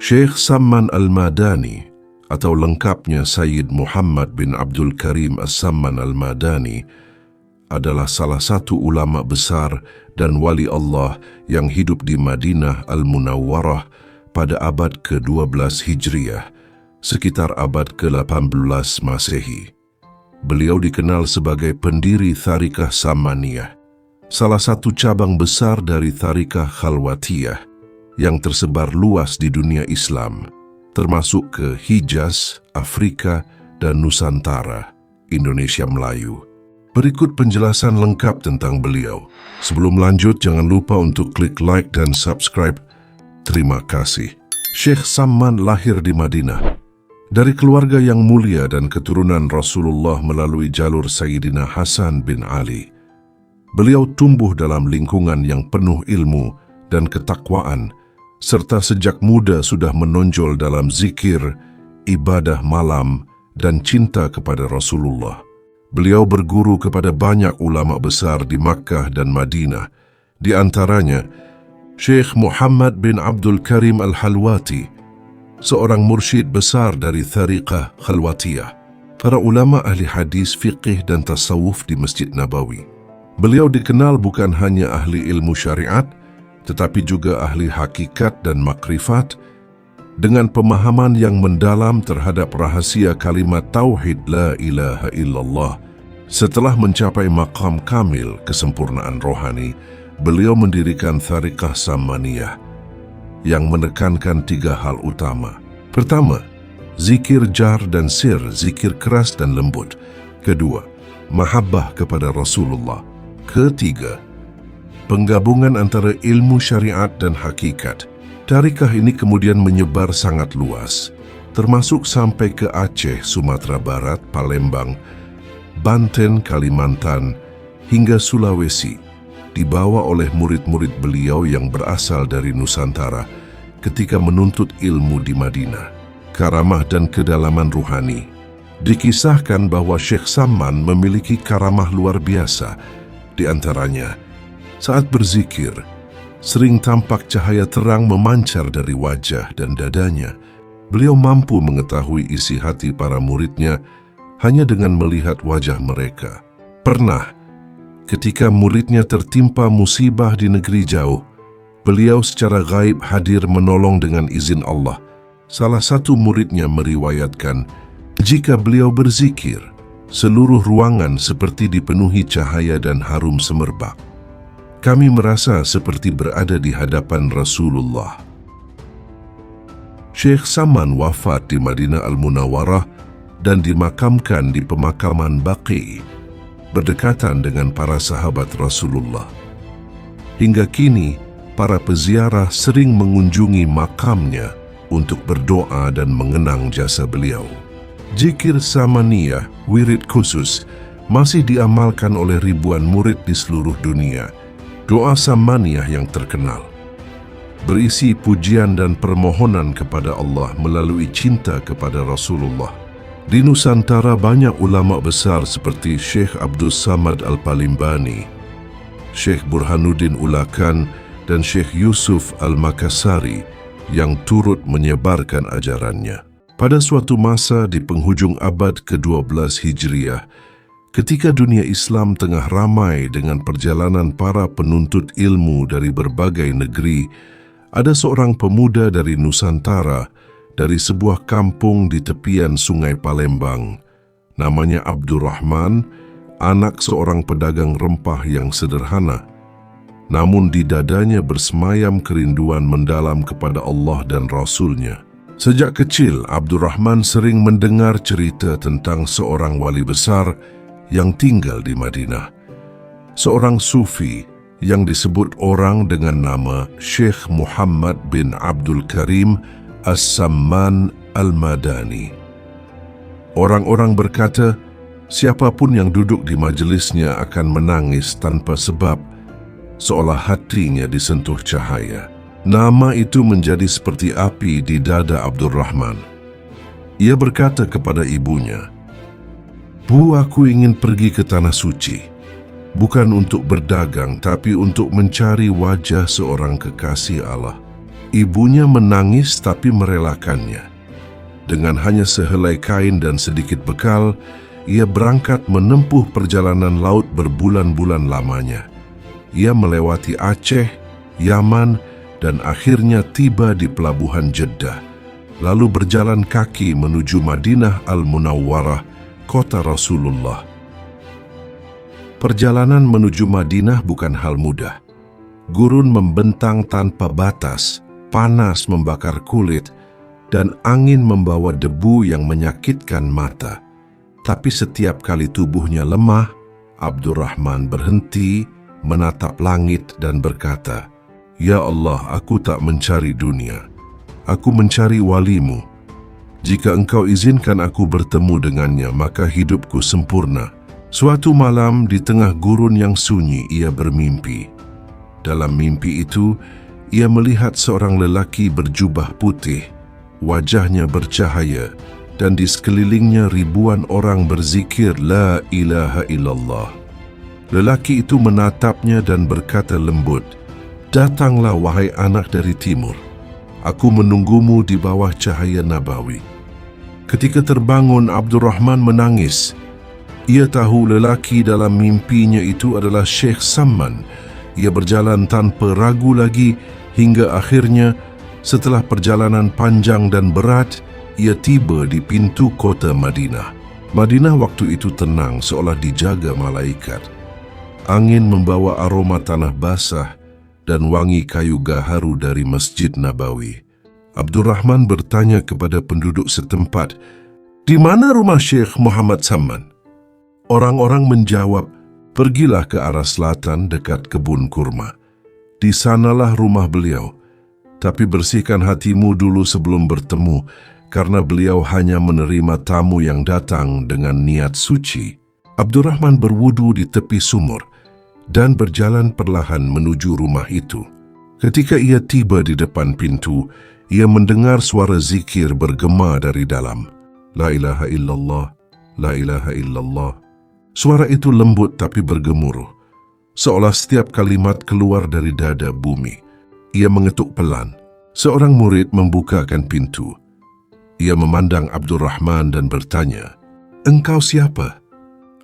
Syekh Samman Al-Madani atau lengkapnya Sayyid Muhammad bin Abdul Karim As-Samman Al-Madani adalah salah satu ulama besar dan wali Allah yang hidup di Madinah Al-Munawwarah pada abad ke-12 Hijriah, sekitar abad ke-18 Masehi. Beliau dikenal sebagai pendiri Tharikah Sammaniyah, salah satu cabang besar dari Tharikah Khalwatiyah yang tersebar luas di dunia Islam, termasuk ke Hijaz, Afrika, dan Nusantara, Indonesia Melayu. Berikut penjelasan lengkap tentang beliau. Sebelum lanjut, jangan lupa untuk klik like dan subscribe. Terima kasih. Syekh Samman lahir di Madinah dari keluarga yang mulia dan keturunan Rasulullah melalui jalur Sayyidina Hasan bin Ali. Beliau tumbuh dalam lingkungan yang penuh ilmu dan ketakwaan, serta sejak muda sudah menonjol dalam zikir, ibadah malam, dan cinta kepada Rasulullah. Beliau berguru kepada banyak ulama besar di Makkah dan Madinah, di antaranya Syekh Muhammad bin Abdul Karim Al-Halwati, seorang mursyid besar dari Tharikah Khalwatiyah, para ulama ahli hadis, fiqih, dan tasawuf di Masjid Nabawi. Beliau dikenal bukan hanya ahli ilmu syariat, tetapi juga ahli hakikat dan makrifat, dengan pemahaman yang mendalam terhadap rahasia kalimat Tauhid La ilaha illallah. Setelah mencapai maqam kamil kesempurnaan rohani, beliau mendirikan Tharikah Sammaniyah yang menekankan 3 hal utama. Pertama, zikir jar dan sir, zikir keras dan lembut. Kedua, mahabbah kepada Rasulullah. Ketiga, penggabungan antara ilmu syariat dan hakikat. Tharikah ini kemudian menyebar sangat luas, termasuk sampai ke Aceh, Sumatera Barat, Palembang, Banten, Kalimantan, hingga Sulawesi, dibawa oleh murid-murid beliau yang berasal dari Nusantara ketika menuntut ilmu di Madinah. Karamah dan kedalaman ruhani. Dikisahkan bahwa Syekh Samman memiliki karamah luar biasa, di antaranya saat berzikir, sering tampak cahaya terang memancar dari wajah dan dadanya. Beliau mampu mengetahui isi hati para muridnya hanya dengan melihat wajah mereka. Pernah, ketika muridnya tertimpa musibah di negeri jauh, beliau secara gaib hadir menolong dengan izin Allah. Salah satu muridnya meriwayatkan, jika beliau berzikir, seluruh ruangan seperti dipenuhi cahaya dan harum semerbak. Kami merasa seperti berada di hadapan Rasulullah. Syekh Samman wafat di Madinah Al-Munawwarah dan dimakamkan di pemakaman Baqi, berdekatan dengan para sahabat Rasulullah. Hingga kini, para peziarah sering mengunjungi makamnya untuk berdoa dan mengenang jasa beliau. Zikir Sammaniyah, wirid khusus, masih diamalkan oleh ribuan murid di seluruh dunia. Doa Sammaniyah yang terkenal berisi pujian dan permohonan kepada Allah melalui cinta kepada Rasulullah. Di Nusantara banyak ulama besar seperti Syekh Abdul Samad Al-Palimbani, Syekh Burhanuddin Ulakan, dan Syekh Yusuf Al-Makassari yang turut menyebarkan ajarannya. Pada suatu masa di penghujung abad ke-12 Hijriah, ketika dunia Islam tengah ramai dengan perjalanan para penuntut ilmu dari berbagai negeri, ada seorang pemuda dari Nusantara, dari sebuah kampung di tepian Sungai Palembang. Namanya Abdurrahman, anak seorang pedagang rempah yang sederhana. Namun di dadanya bersemayam kerinduan mendalam kepada Allah dan Rasul-Nya. Sejak kecil, Abdurrahman sering mendengar cerita tentang seorang wali besar yang tinggal di Madinah. Seorang sufi yang disebut orang dengan nama Syekh Muhammad bin Abdul Karim As-Samman Al-Madani. Orang-orang berkata, siapapun yang duduk di majelisnya akan menangis tanpa sebab, seolah hatinya disentuh cahaya. Nama itu menjadi seperti api di dada Abdurrahman. Ia berkata kepada ibunya, "Bu, aku ingin pergi ke Tanah Suci, bukan untuk berdagang, tapi untuk mencari wajah seorang kekasih Allah." Ibunya menangis tapi merelakannya. Dengan hanya sehelai kain dan sedikit bekal, ia berangkat menempuh perjalanan laut berbulan-bulan lamanya. Ia melewati Aceh, Yaman, dan akhirnya tiba di pelabuhan Jeddah, lalu berjalan kaki menuju Madinah Al-Munawwarah, kota Rasulullah. Perjalanan menuju Madinah bukan hal mudah. Gurun membentang tanpa batas, panas membakar kulit, dan angin membawa debu yang menyakitkan mata. Tapi setiap kali tubuhnya lemah, Abdurrahman berhenti, menatap langit dan berkata, "Ya Allah, aku tak mencari dunia. Aku mencari walimu. Jika engkau izinkan aku bertemu dengannya, maka hidupku sempurna." Suatu malam di tengah gurun yang sunyi, ia bermimpi. Dalam mimpi itu, ia melihat seorang lelaki berjubah putih, wajahnya bercahaya, dan di sekelilingnya ribuan orang berzikir La ilaha illallah. Lelaki itu menatapnya dan berkata lembut, "Datanglah wahai anak dari timur. Aku menunggumu di bawah cahaya nabawi." Ketika terbangun, Abdurrahman menangis. Ia tahu lelaki dalam mimpinya itu adalah Syekh Samman. Ia berjalan tanpa ragu lagi hingga akhirnya, setelah perjalanan panjang dan berat, ia tiba di pintu kota Madinah. Madinah waktu itu tenang seolah dijaga malaikat. Angin membawa aroma tanah basah dan wangi kayu gaharu dari Masjid Nabawi. Abdurrahman bertanya kepada penduduk setempat, "Di mana rumah Syekh Muhammad Samman?" Orang-orang menjawab, "Pergilah ke arah selatan dekat kebun kurma. Di sanalah rumah beliau. Tapi bersihkan hatimu dulu sebelum bertemu, karena beliau hanya menerima tamu yang datang dengan niat suci." Abdurrahman berwudu di tepi sumur dan berjalan perlahan menuju rumah itu. Ketika ia tiba di depan pintu, ia mendengar suara zikir bergema dari dalam. La ilaha illallah, la ilaha illallah. Suara itu lembut tapi bergemuruh, seolah setiap kalimat keluar dari dada bumi. Ia mengetuk pelan. Seorang murid membukakan pintu. Ia memandang Abdurrahman dan bertanya, "Engkau siapa?"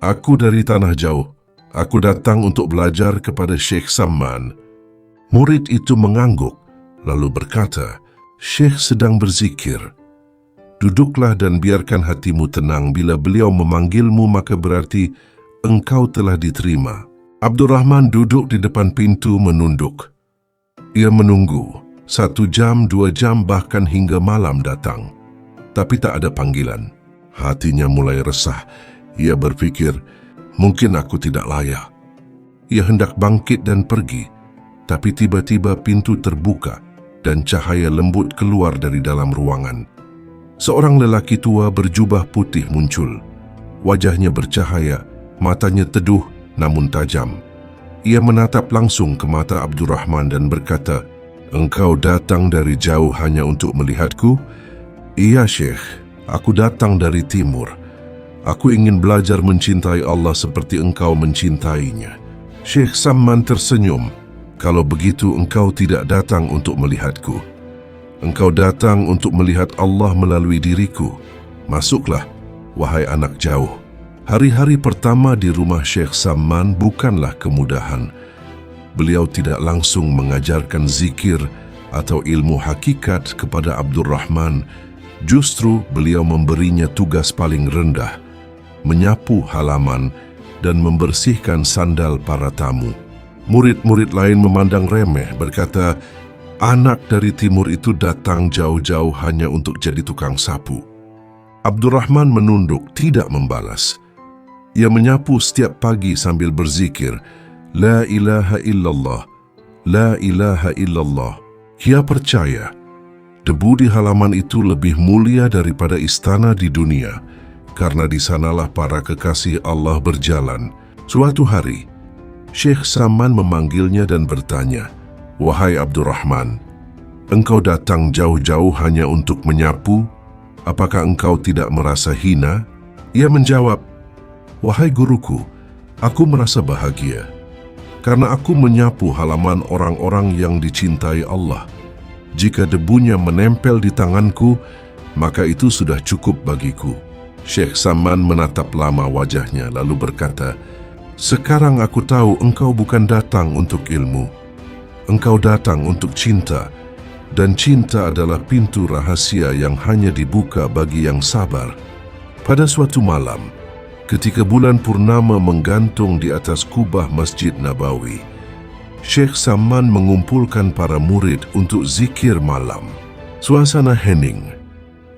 "Aku dari tanah jauh. Aku datang untuk belajar kepada Syekh Samman." Murid itu mengangguk, lalu berkata, "Syekh sedang berzikir. Duduklah dan biarkan hatimu tenang. Bila beliau memanggilmu, maka berarti engkau telah diterima." Abdurrahman duduk di depan pintu menunduk. Ia menunggu. 1 jam, 2 jam, bahkan hingga malam datang. Tapi tak ada panggilan. Hatinya mulai resah. Ia berpikir, mungkin aku tidak layak. Ia hendak bangkit dan pergi. Tapi tiba-tiba pintu terbuka dan cahaya lembut keluar dari dalam ruangan. Seorang lelaki tua berjubah putih muncul. Wajahnya bercahaya, matanya teduh namun tajam. Ia menatap langsung ke mata Abdurrahman dan berkata, "Engkau datang dari jauh hanya untuk melihatku?" "Iya, Syekh. Aku datang dari timur. Aku ingin belajar mencintai Allah seperti engkau mencintainya." Syekh Samman tersenyum. "Kalau begitu engkau tidak datang untuk melihatku. Engkau datang untuk melihat Allah melalui diriku. Masuklah, wahai anak jauh." Hari-hari pertama di rumah Syekh Samman bukanlah kemudahan. Beliau tidak langsung mengajarkan zikir atau ilmu hakikat kepada Abdurrahman. Justru beliau memberinya tugas paling rendah, menyapu halaman dan membersihkan sandal para tamu. Murid-murid lain memandang remeh, berkata, "Anak dari timur itu datang jauh-jauh hanya untuk jadi tukang sapu." Abdurrahman menunduk, tidak membalas. Ia menyapu setiap pagi sambil berzikir, La ilaha illallah, la ilaha illallah. Ia percaya, debu di halaman itu lebih mulia daripada istana di dunia, karena di sanalah para kekasih Allah berjalan. Suatu hari, Syekh Samman memanggilnya dan bertanya, "Wahai Abdurrahman, engkau datang jauh-jauh hanya untuk menyapu? Apakah engkau tidak merasa hina?" Ia menjawab, "Wahai guruku, aku merasa bahagia, karena aku menyapu halaman orang-orang yang dicintai Allah. Jika debunya menempel di tanganku, maka itu sudah cukup bagiku." Syekh Samman menatap lama wajahnya lalu berkata, "Sekarang aku tahu engkau bukan datang untuk ilmu. Engkau datang untuk cinta, dan cinta adalah pintu rahasia yang hanya dibuka bagi yang sabar." Pada suatu malam, ketika bulan purnama menggantung di atas kubah Masjid Nabawi, Syekh Samman mengumpulkan para murid untuk zikir malam. Suasana hening.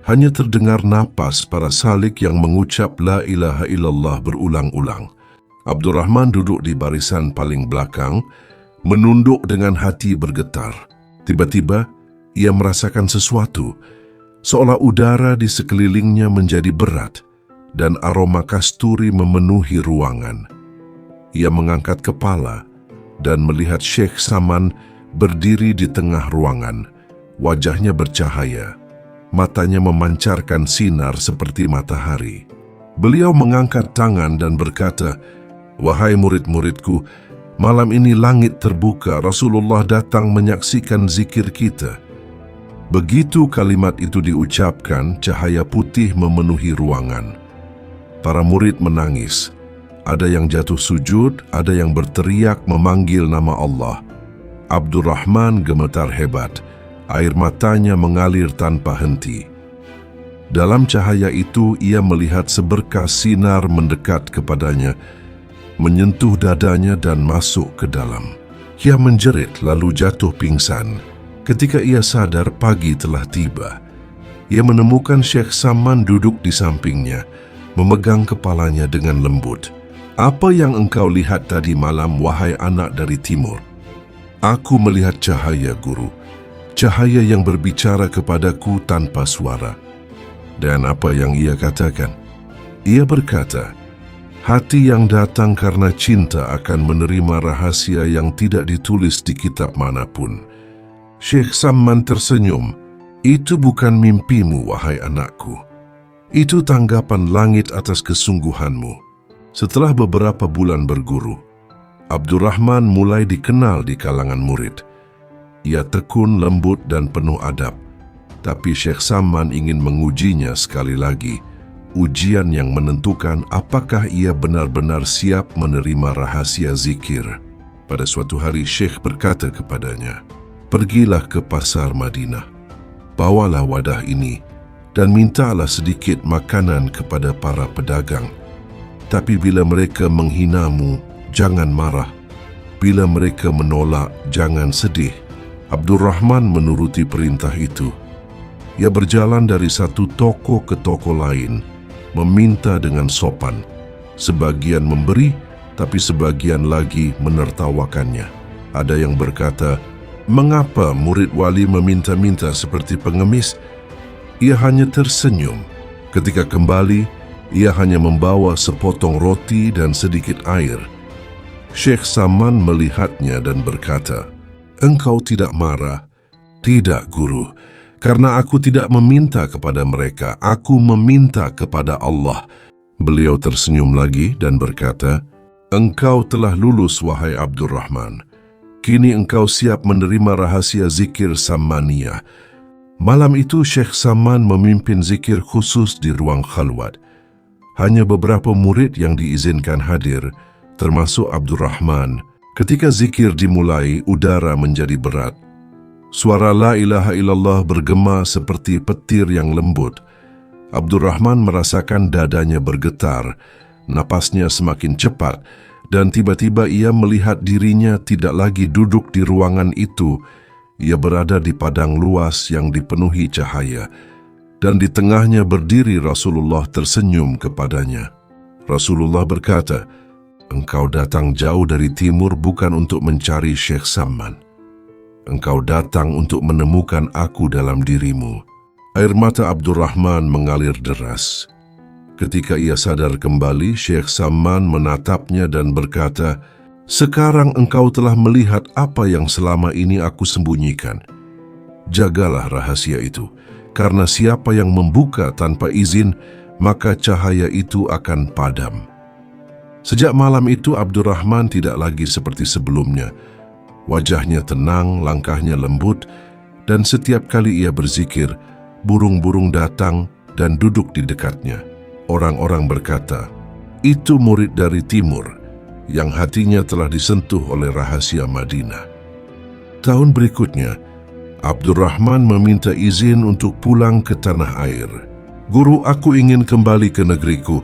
Hanya terdengar napas para salik yang mengucap la ilaha illallah berulang-ulang. Abdurrahman duduk di barisan paling belakang, menunduk dengan hati bergetar. Tiba-tiba, ia merasakan sesuatu, seolah udara di sekelilingnya menjadi berat dan aroma kasturi memenuhi ruangan. Ia mengangkat kepala dan melihat Syekh Samman berdiri di tengah ruangan. Wajahnya bercahaya, matanya memancarkan sinar seperti matahari. Beliau mengangkat tangan dan berkata, "Wahai murid-muridku, malam ini langit terbuka, Rasulullah datang menyaksikan zikir kita." Begitu kalimat itu diucapkan, cahaya putih memenuhi ruangan. Para murid menangis. Ada yang jatuh sujud, ada yang berteriak memanggil nama Allah. Abdurrahman gemetar hebat. Air matanya mengalir tanpa henti. Dalam cahaya itu, ia melihat seberkas sinar mendekat kepadanya, menyentuh dadanya dan masuk ke dalam. Ia menjerit lalu jatuh pingsan. Ketika ia sadar, pagi telah tiba. Ia menemukan Syekh Samman duduk di sampingnya, memegang kepalanya dengan lembut. "Apa yang engkau lihat tadi malam, wahai anak dari timur?" "Aku melihat cahaya, Guru. Cahaya yang berbicara kepadaku tanpa suara." Dan apa yang ia katakan? Ia berkata, "Hati yang datang karena cinta akan menerima rahasia yang tidak ditulis di kitab manapun." Syekh Samman tersenyum. "Itu bukan mimpimu, wahai anakku. Itu tanggapan langit atas kesungguhanmu." Setelah beberapa bulan berguru, Abdurrahman mulai dikenal di kalangan murid. Ia tekun, lembut, dan penuh adab. Tapi Syekh Samman ingin mengujinya sekali lagi, ujian yang menentukan apakah ia benar-benar siap menerima rahasia zikir. Pada suatu hari, Syekh berkata kepadanya, "Pergilah ke pasar Madinah, bawalah wadah ini, dan mintalah sedikit makanan kepada para pedagang. Tapi bila mereka menghinamu, jangan marah. Bila mereka menolak, jangan sedih." Abdurrahman menuruti perintah itu. Ia berjalan dari satu toko ke toko lain, meminta dengan sopan. Sebagian memberi, tapi sebagian lagi menertawakannya. Ada yang berkata, "Mengapa murid wali meminta-minta seperti pengemis?" Ia hanya tersenyum. Ketika kembali, ia hanya membawa sepotong roti dan sedikit air. Syekh Samman melihatnya dan berkata, "Engkau tidak marah?" "Tidak, Guru, karena aku tidak meminta kepada mereka, aku meminta kepada Allah." Beliau tersenyum lagi dan berkata, "Engkau telah lulus, wahai Abdurrahman. Kini engkau siap menerima rahasia zikir Sammaniyah." Malam itu Syekh Samman memimpin zikir khusus di ruang khalwat. Hanya beberapa murid yang diizinkan hadir, termasuk Abdurrahman. Ketika zikir dimulai, udara menjadi berat. Suara la ilaha illallah bergema seperti petir yang lembut. Abdurrahman merasakan dadanya bergetar, napasnya semakin cepat, dan tiba-tiba ia melihat dirinya tidak lagi duduk di ruangan itu. Ia berada di padang luas yang dipenuhi cahaya, dan di tengahnya berdiri Rasulullah tersenyum kepadanya. Rasulullah berkata, "Engkau datang jauh dari timur bukan untuk mencari Syekh Samman. Engkau datang untuk menemukan aku dalam dirimu." Air mata Abdurrahman mengalir deras. Ketika ia sadar kembali, Syekh Samman menatapnya dan berkata, "Sekarang engkau telah melihat apa yang selama ini aku sembunyikan. Jagalah rahasia itu, karena siapa yang membuka tanpa izin, maka cahaya itu akan padam." Sejak malam itu, Abdurrahman tidak lagi seperti sebelumnya. Wajahnya tenang, langkahnya lembut, Dan setiap kali ia berzikir, burung-burung datang dan duduk di dekatnya. Orang-orang berkata, "Itu murid dari timur yang hatinya telah disentuh oleh rahasia Madinah." Tahun berikutnya, Abdurrahman meminta izin untuk pulang ke tanah air. "Guru, aku ingin kembali ke negeriku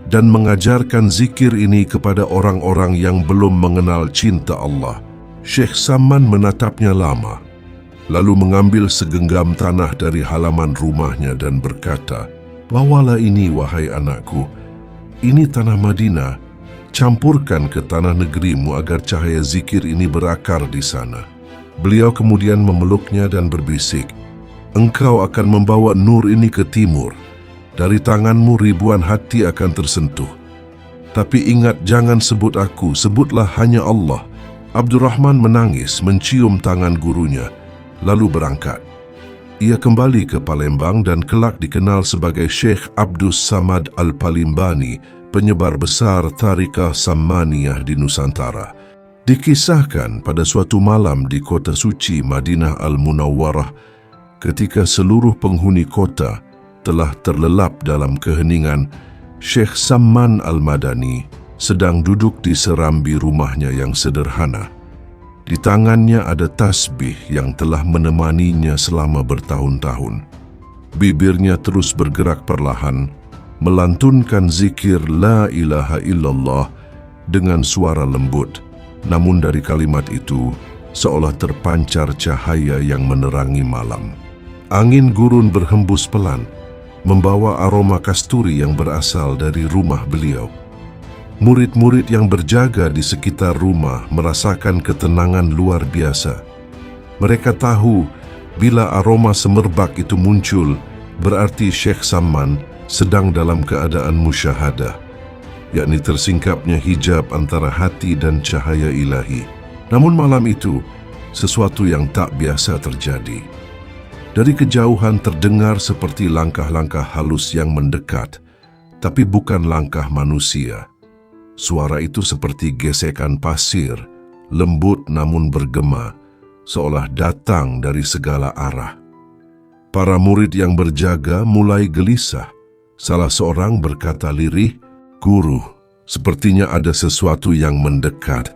dan mengajarkan zikir ini kepada orang-orang yang belum mengenal cinta Allah." Syekh Samman menatapnya lama, lalu mengambil segenggam tanah dari halaman rumahnya dan berkata, "Bawalah ini, wahai anakku. Ini tanah Madinah. Campurkan ke tanah negerimu agar cahaya zikir ini berakar di sana." Beliau kemudian memeluknya dan berbisik, "Engkau akan membawa nur ini ke timur. Dari tanganmu ribuan hati akan tersentuh. Tapi ingat, jangan sebut aku, sebutlah hanya Allah." Abdurrahman menangis mencium tangan gurunya, lalu berangkat. Ia kembali ke Palembang dan kelak dikenal sebagai Syekh Abdus Samad Al-Palimbani, penyebar besar Tariqah Sammaniyah di Nusantara. Dikisahkan pada suatu malam di kota suci Madinah Al-Munawwarah, ketika seluruh penghuni kota telah terlelap dalam keheningan, Syekh Samman Al-Madani sedang duduk di serambi rumahnya yang sederhana. Di tangannya ada tasbih yang telah menemaninya selama bertahun-tahun. Bibirnya terus bergerak perlahan, melantunkan zikir La ilaha illallah dengan suara lembut. Namun dari kalimat itu, seolah terpancar cahaya yang menerangi malam. Angin gurun berhembus pelan, membawa aroma kasturi yang berasal dari rumah beliau. Murid-murid yang berjaga di sekitar rumah merasakan ketenangan luar biasa. Mereka tahu bila aroma semerbak itu muncul, berarti Syekh Samman sedang dalam keadaan musyahadah, yakni tersingkapnya hijab antara hati dan cahaya ilahi. Namun malam itu, sesuatu yang tak biasa terjadi. Dari kejauhan terdengar seperti langkah-langkah halus yang mendekat, tapi bukan langkah manusia. Suara itu seperti gesekan pasir, lembut namun bergema, seolah datang dari segala arah. Para murid yang berjaga mulai gelisah. Salah seorang berkata lirih, "Guru, sepertinya ada sesuatu yang mendekat."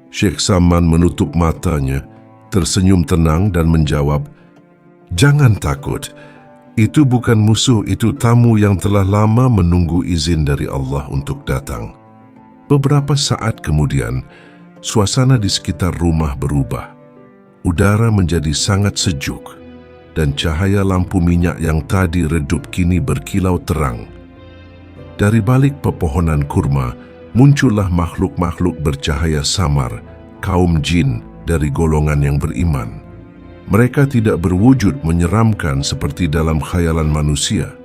Syekh Samman menutup matanya, tersenyum tenang dan menjawab, "Jangan takut. Itu bukan musuh, itu tamu yang telah lama menunggu izin dari Allah untuk datang." Beberapa saat kemudian, suasana di sekitar rumah berubah. Udara menjadi sangat sejuk, dan cahaya lampu minyak yang tadi redup kini berkilau terang. Dari balik pepohonan kurma, muncullah makhluk-makhluk bercahaya samar, kaum jin dari golongan yang beriman. Mereka tidak berwujud menyeramkan seperti dalam khayalan manusia.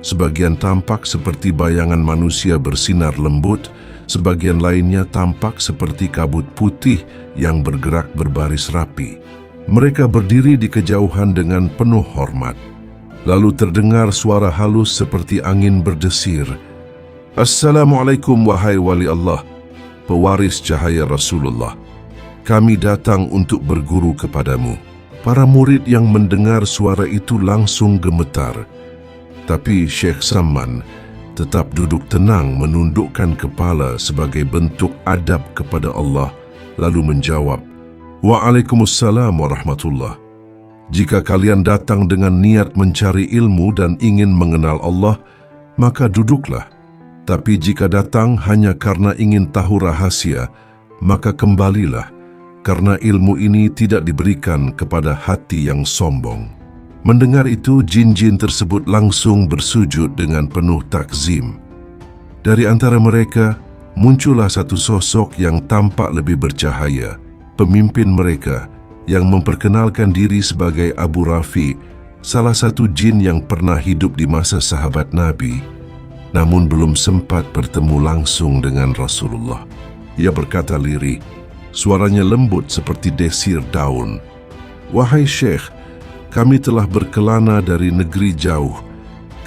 Sebagian tampak seperti bayangan manusia bersinar lembut, sebagian lainnya tampak seperti kabut putih yang bergerak berbaris rapi. Mereka berdiri di kejauhan dengan penuh hormat. Lalu terdengar suara halus seperti angin berdesir. "Assalamualaikum wahai wali Allah, pewaris cahaya Rasulullah. Kami datang untuk berguru kepadamu." Para murid yang mendengar suara itu langsung gemetar. Tapi Syekh Samman tetap duduk tenang menundukkan kepala sebagai bentuk adab kepada Allah, lalu menjawab, "Waalaikumsalam warahmatullah. Jika kalian datang dengan niat mencari ilmu dan ingin mengenal Allah, maka duduklah. Tapi jika datang hanya karena ingin tahu rahasia, maka kembalilah, karena ilmu ini tidak diberikan kepada hati yang sombong." Mendengar itu, jin-jin tersebut langsung bersujud dengan penuh takzim. Dari antara mereka, muncullah satu sosok yang tampak lebih bercahaya, pemimpin mereka yang memperkenalkan diri sebagai Abu Rafi, salah satu jin yang pernah hidup di masa sahabat Nabi, namun belum sempat bertemu langsung dengan Rasulullah. Ia berkata lirih, suaranya lembut seperti desir daun, "Wahai Syekh, kami telah berkelana dari negeri jauh.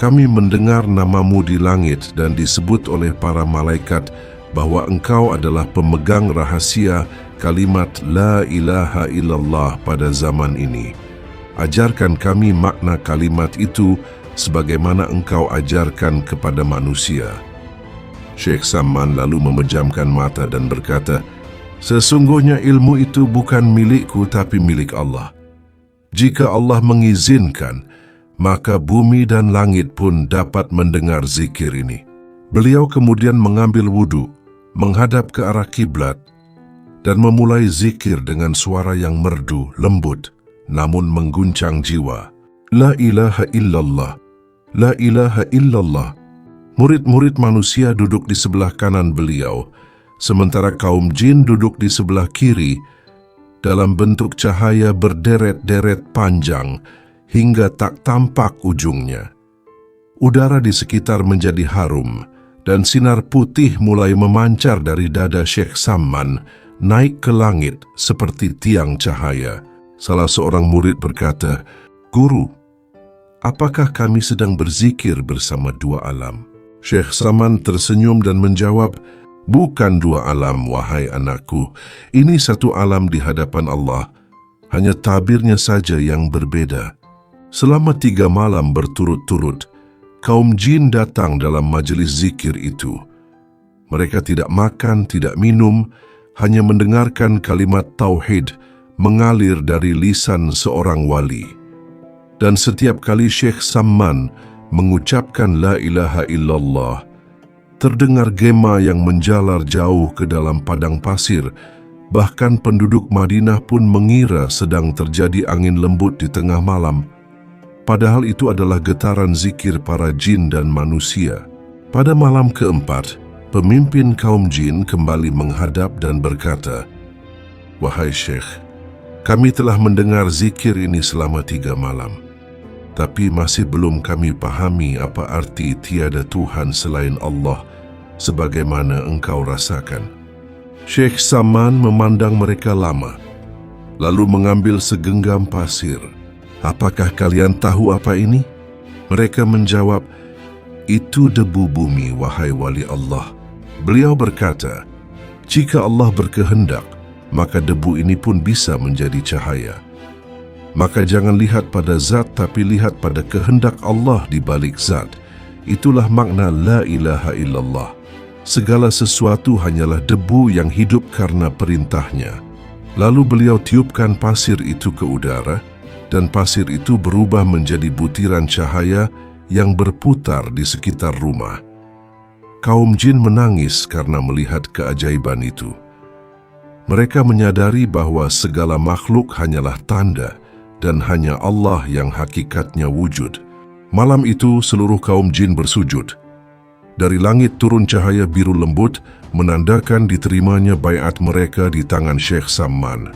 Kami mendengar namamu di langit dan disebut oleh para malaikat bahwa engkau adalah pemegang rahasia kalimat La ilaha illallah pada zaman ini. ajarkan kami makna kalimat itu sebagaimana engkau ajarkan kepada manusia." Syekh Samman lalu memejamkan mata dan berkata, "Sesungguhnya ilmu itu bukan milikku tapi milik Allah. Jika Allah mengizinkan, maka bumi dan langit pun dapat mendengar zikir ini." Beliau kemudian mengambil wudhu, menghadap ke arah kiblat, dan memulai zikir dengan suara yang merdu, lembut, namun mengguncang jiwa. "La ilaha illallah, la ilaha illallah." Murid-murid manusia duduk di sebelah kanan beliau, sementara kaum jin duduk di sebelah kiri, dalam bentuk cahaya berderet-deret panjang, hingga tak tampak ujungnya. Udara di sekitar menjadi harum, dan sinar putih mulai memancar dari dada Syekh Samman, naik ke langit seperti tiang cahaya. Salah seorang murid berkata, "Guru, apakah kami sedang berzikir bersama dua alam?" Syekh Samman tersenyum dan menjawab, "Bukan dua alam, wahai anakku. Ini satu alam di hadapan Allah. Hanya tabirnya saja yang berbeda." Selama 3 malam berturut-turut, kaum jin datang dalam majelis zikir itu. Mereka tidak makan, tidak minum, hanya mendengarkan kalimat tauhid mengalir dari lisan seorang wali. Dan setiap kali Syekh Samman mengucapkan la ilaha illallah, terdengar gema yang menjalar jauh ke dalam padang pasir. Bahkan penduduk Madinah pun mengira sedang terjadi angin lembut di tengah malam. Padahal itu adalah getaran zikir para jin dan manusia. Pada malam keempat, pemimpin kaum jin kembali menghadap dan berkata, "Wahai Syekh, kami telah mendengar zikir ini selama 3 malam. Tapi masih belum kami pahami apa arti tiada Tuhan selain Allah sebagaimana engkau rasakan." Syekh Samman memandang mereka lama, lalu mengambil segenggam pasir. "Apakah kalian tahu apa ini?" Mereka menjawab, "Itu debu bumi, wahai wali Allah." Beliau berkata, "Jika Allah berkehendak, maka debu ini pun bisa menjadi cahaya. Maka jangan lihat pada zat, tapi lihat pada kehendak Allah di balik zat. Itulah makna la ilaha illallah. Segala sesuatu hanyalah debu yang hidup karena perintahnya." Lalu beliau tiupkan pasir itu ke udara, dan pasir itu berubah menjadi butiran cahaya yang berputar di sekitar rumah. Kaum jin menangis karena melihat keajaiban itu. Mereka menyadari bahwa segala makhluk hanyalah tanda dan hanya Allah yang hakikatnya wujud. Malam itu seluruh kaum jin bersujud. Dari langit turun cahaya biru lembut menandakan diterimanya baiat mereka di tangan Syekh Samman.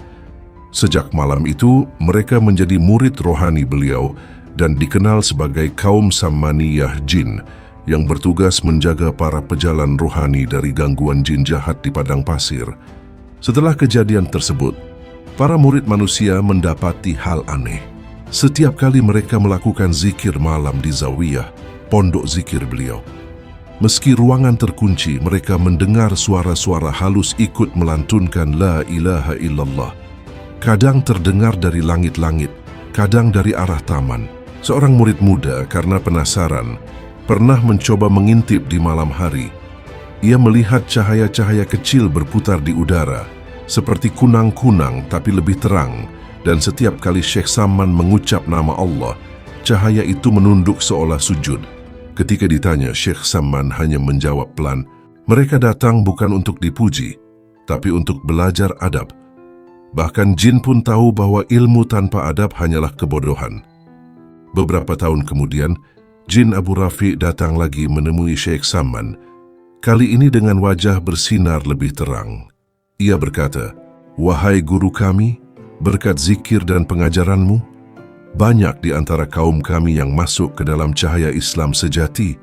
Sejak malam itu, mereka menjadi murid rohani beliau dan dikenal sebagai kaum Sammaniyah Jin yang bertugas menjaga para pejalan rohani dari gangguan jin jahat di padang pasir. Setelah kejadian tersebut, para murid manusia mendapati hal aneh. Setiap kali mereka melakukan zikir malam di zawiyah, pondok zikir beliau, meski ruangan terkunci, mereka mendengar suara-suara halus ikut melantunkan la ilaha illallah. Kadang terdengar dari langit-langit, kadang dari arah taman. Seorang murid muda karena penasaran, pernah mencoba mengintip di malam hari. Ia melihat cahaya-cahaya kecil berputar di udara, seperti kunang-kunang tapi lebih terang, dan setiap kali Syekh Samman mengucap nama Allah, cahaya itu menunduk seolah sujud. Ketika ditanya, Syekh Samman hanya menjawab pelan, "Mereka datang bukan untuk dipuji, tapi untuk belajar adab." Bahkan jin pun tahu bahwa ilmu tanpa adab hanyalah kebodohan. Beberapa tahun kemudian, Jin Abu Rafi datang lagi menemui Syekh Samman, kali ini dengan wajah bersinar lebih terang. Ia berkata, "Wahai guru kami, berkat zikir dan pengajaranmu, banyak di antara kaum kami yang masuk ke dalam cahaya Islam sejati.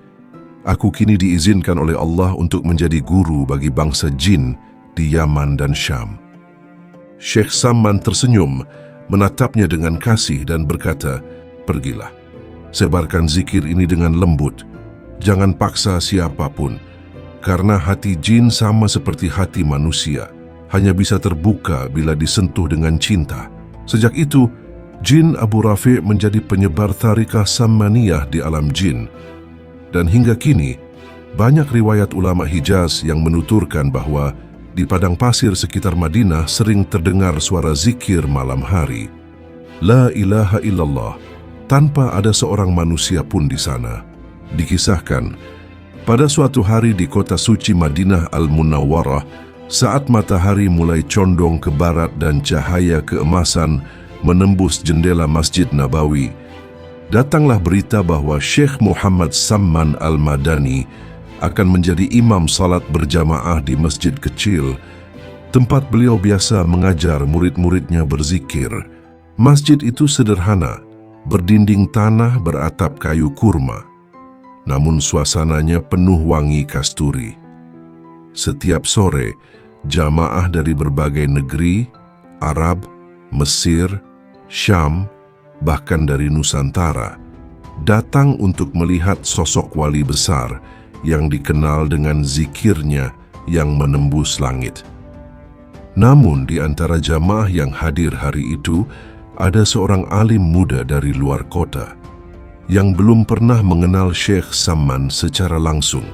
Aku kini diizinkan oleh Allah untuk menjadi guru bagi bangsa jin di Yaman dan Syam." Syekh Samman tersenyum, menatapnya dengan kasih dan berkata, "Pergilah. Sebarkan zikir ini dengan lembut. Jangan paksa siapapun, karena hati jin sama seperti hati manusia, hanya bisa terbuka bila disentuh dengan cinta." Sejak itu, Jin Abu Rafi' menjadi penyebar tarikah Sammaniyah di alam jin. Dan hingga kini, banyak riwayat ulama Hijaz yang menuturkan bahwa di padang pasir sekitar Madinah sering terdengar suara zikir malam hari. La ilaha illallah, tanpa ada seorang manusia pun di sana. Dikisahkan, pada suatu hari di kota suci Madinah Al-Munawwarah, saat matahari mulai condong ke barat dan cahaya keemasan menembus jendela Masjid Nabawi, datanglah berita bahwa Syekh Muhammad Samman Al-Madani akan menjadi imam salat berjamaah di masjid kecil, tempat beliau biasa mengajar murid-muridnya berzikir. Masjid itu sederhana, berdinding tanah beratap kayu kurma, namun suasananya penuh wangi kasturi. Setiap sore, jamaah dari berbagai negeri, Arab, Mesir, Syam, bahkan dari Nusantara, datang untuk melihat sosok wali besar yang dikenal dengan zikirnya yang menembus langit. Namun di antara jamaah yang hadir hari itu, ada seorang alim muda dari luar kota yang belum pernah mengenal Syekh Samman secara langsung.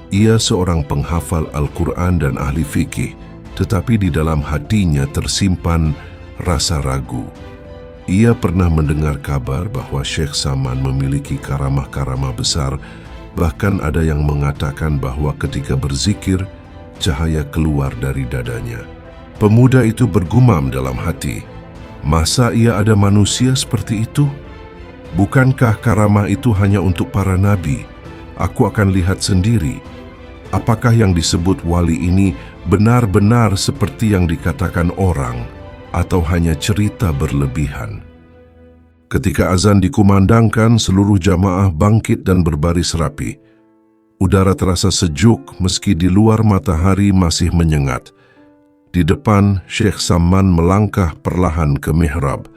Ia seorang penghafal Al-Quran dan ahli fikih, tetapi di dalam hatinya tersimpan rasa ragu. Ia pernah mendengar kabar bahwa Syekh Samman memiliki karamah-karamah besar, bahkan ada yang mengatakan bahwa ketika berzikir, cahaya keluar dari dadanya. Pemuda itu bergumam dalam hati, masa ia ada manusia seperti itu? Bukankah karamah itu hanya untuk para nabi? Aku akan lihat sendiri. Apakah yang disebut wali ini benar-benar seperti yang dikatakan orang, atau hanya cerita berlebihan? Ketika azan dikumandangkan, seluruh jamaah bangkit dan berbaris rapi. Udara terasa sejuk meski di luar matahari masih menyengat. Di depan, Syekh Samman melangkah perlahan ke mihrab.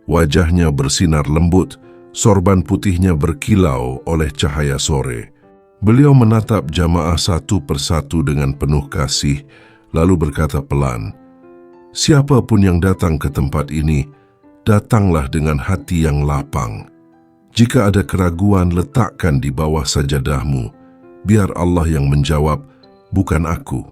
Wajahnya bersinar lembut, sorban putihnya berkilau oleh cahaya sore. Beliau menatap jamaah satu persatu dengan penuh kasih, lalu berkata pelan, "Siapapun yang datang ke tempat ini, datanglah dengan hati yang lapang. Jika ada keraguan, letakkan di bawah sajadahmu. Biar Allah yang menjawab, bukan aku."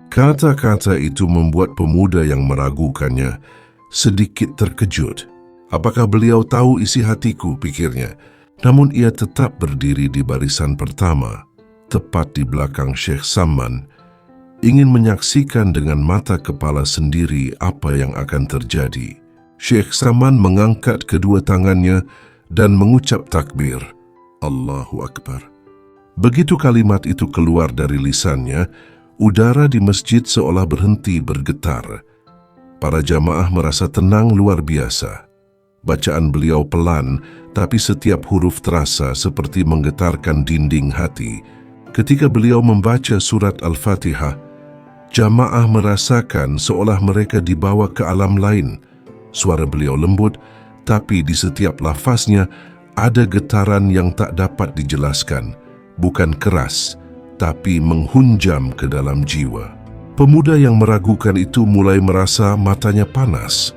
Kata-kata itu membuat pemuda yang meragukannya sedikit terkejut. Apakah beliau tahu isi hatiku, pikirnya. Namun ia tetap berdiri di barisan pertama, tepat di belakang Syekh Samman, ingin menyaksikan dengan mata kepala sendiri apa yang akan terjadi. Syekh Samman mengangkat kedua tangannya dan mengucap takbir, Allahu Akbar. Begitu kalimat itu keluar dari lisannya, udara di masjid seolah berhenti bergetar. Para jamaah merasa tenang luar biasa. Bacaan beliau pelan, tapi setiap huruf terasa seperti menggetarkan dinding hati. Ketika beliau membaca surat Al-Fatihah, jamaah merasakan seolah mereka dibawa ke alam lain. Suara beliau lembut, tapi di setiap lafaznya ada getaran yang tak dapat dijelaskan. Bukan keras, tapi menghunjam ke dalam jiwa. Pemuda yang meragukan itu mulai merasa matanya panas.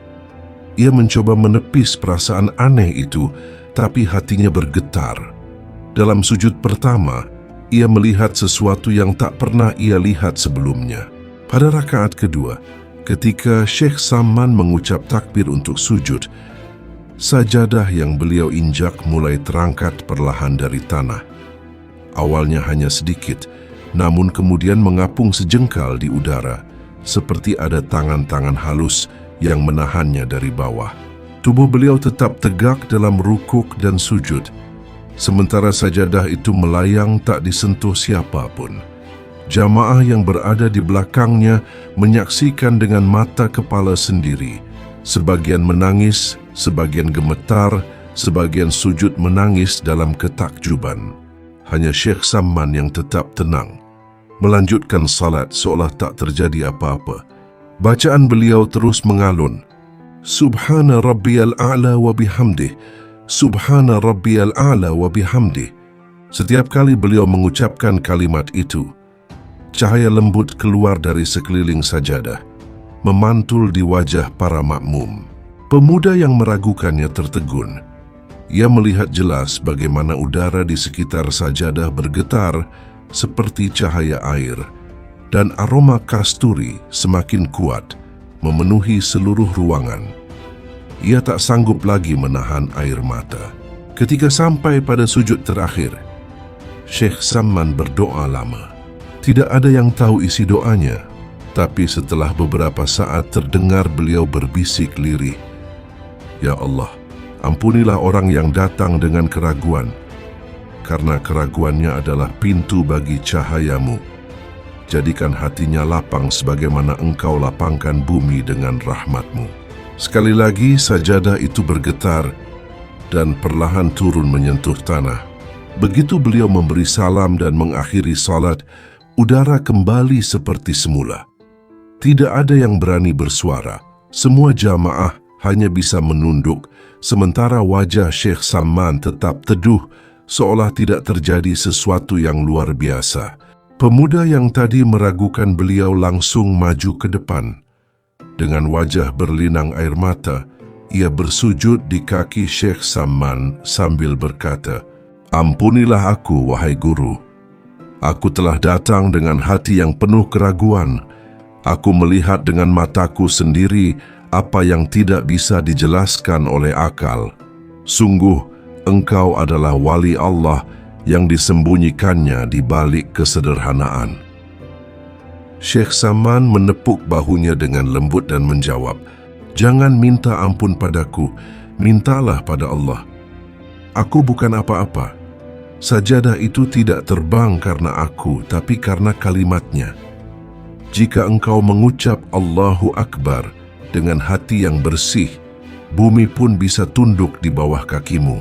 Ia mencoba menepis perasaan aneh itu, tapi hatinya bergetar. Dalam sujud pertama, ia melihat sesuatu yang tak pernah ia lihat sebelumnya. Pada rakaat kedua, ketika Syekh Samman mengucap takbir untuk sujud, sajadah yang beliau injak mulai terangkat perlahan dari tanah. Awalnya hanya sedikit, namun kemudian mengapung sejengkal di udara, seperti ada tangan-tangan halus yang menahannya dari bawah. Tubuh beliau tetap tegak dalam rukuk dan sujud, sementara sajadah itu melayang tak disentuh siapapun. Jamaah yang berada di belakangnya menyaksikan dengan mata kepala sendiri. Sebagian menangis, sebagian gemetar, sebagian sujud menangis dalam ketakjuban. Hanya Syekh Samman yang tetap tenang, melanjutkan salat seolah tak terjadi apa-apa. Bacaan beliau terus mengalun. Subhana rabbiyal a'la wa bihamdih. Subhana rabbiyal a'la wa bihamdih. Setiap kali beliau mengucapkan kalimat itu, cahaya lembut keluar dari sekeliling sajadah, memantul di wajah para makmum. Pemuda yang meragukannya tertegun. Ia melihat jelas bagaimana udara di sekitar sajadah bergetar seperti cahaya air, dan aroma kasturi semakin kuat memenuhi seluruh ruangan. Ia tak sanggup lagi menahan air mata. Ketika sampai pada sujud terakhir, Syekh Samman berdoa lama. Tidak ada yang tahu isi doanya, tapi setelah beberapa saat terdengar beliau berbisik lirih, "Ya Allah, ampunilah orang yang datang dengan keraguan, karena keraguannya adalah pintu bagi cahayamu. Jadikan hatinya lapang sebagaimana Engkau lapangkan bumi dengan rahmatmu." Sekali lagi sajadah itu bergetar dan perlahan turun menyentuh tanah. Begitu beliau memberi salam dan mengakhiri salat, udara kembali seperti semula. Tidak ada yang berani bersuara. Semua jamaah hanya bisa menunduk, sementara wajah Syekh Samman tetap teduh, seolah tidak terjadi sesuatu yang luar biasa. Pemuda yang tadi meragukan beliau langsung maju ke depan. Dengan wajah berlinang air mata, ia bersujud di kaki Syekh Samman sambil berkata, "Ampunilah aku, wahai guru. Aku telah datang dengan hati yang penuh keraguan. Aku melihat dengan mataku sendiri apa yang tidak bisa dijelaskan oleh akal. Sungguh, Engkau adalah wali Allah yang disembunyikannya di balik kesederhanaan." Syekh Samman menepuk bahunya dengan lembut dan menjawab, "Jangan minta ampun padaku, mintalah pada Allah. Aku bukan apa-apa. Sajadah itu tidak terbang karena aku, tapi karena kalimatnya. Jika engkau mengucap Allahu Akbar dengan hati yang bersih, bumi pun bisa tunduk di bawah kakimu."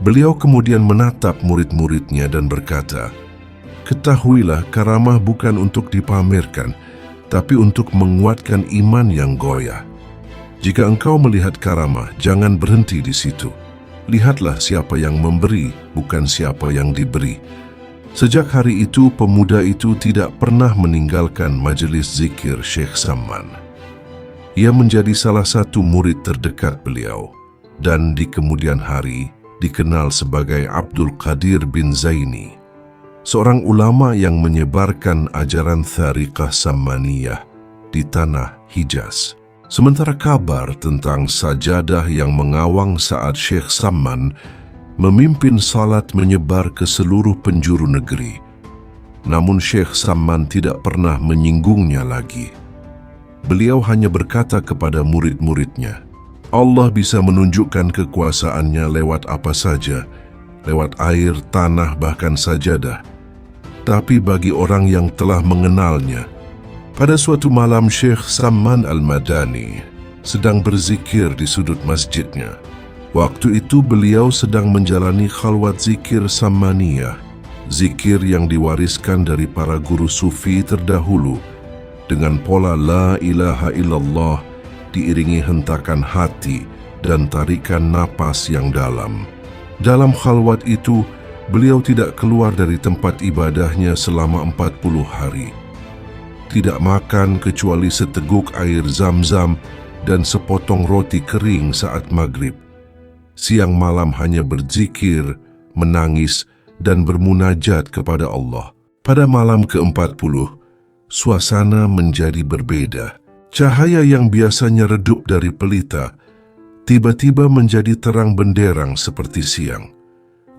Beliau kemudian menatap murid-muridnya dan berkata, "Ketahuilah, karamah bukan untuk dipamerkan, tapi untuk menguatkan iman yang goyah. Jika engkau melihat karamah, jangan berhenti di situ. Lihatlah siapa yang memberi, bukan siapa yang diberi." Sejak hari itu, pemuda itu tidak pernah meninggalkan majelis zikir Syekh Samman. Ia menjadi salah satu murid terdekat beliau, dan di kemudian hari dikenal sebagai Abdul Qadir bin Zaini, seorang ulama yang menyebarkan ajaran Thariqah Sammaniyah di tanah Hijaz. Sementara kabar tentang sajadah yang mengawang saat Syekh Samman memimpin salat menyebar ke seluruh penjuru negeri. Namun Syekh Samman tidak pernah menyinggungnya lagi. Beliau hanya berkata kepada murid-muridnya, "Allah bisa menunjukkan kekuasaannya lewat apa saja, lewat air, tanah, bahkan sajadah. Tapi bagi orang yang telah mengenalnya." Pada suatu malam, Syekh Samman Al-Madani sedang berzikir di sudut masjidnya. Waktu itu beliau sedang menjalani khalwat zikir Sammaniyah, zikir yang diwariskan dari para guru sufi terdahulu, dengan pola la ilaha illallah diiringi hentakan hati dan tarikan napas yang dalam. Dalam khalwat itu, beliau tidak keluar dari tempat ibadahnya selama 40 hari. Tidak makan kecuali seteguk air zam-zam dan sepotong roti kering saat maghrib. Siang malam hanya berzikir, menangis, dan bermunajat kepada Allah. Pada malam ke-40, suasana menjadi berbeda. Cahaya yang biasanya redup dari pelita, tiba-tiba menjadi terang benderang seperti siang.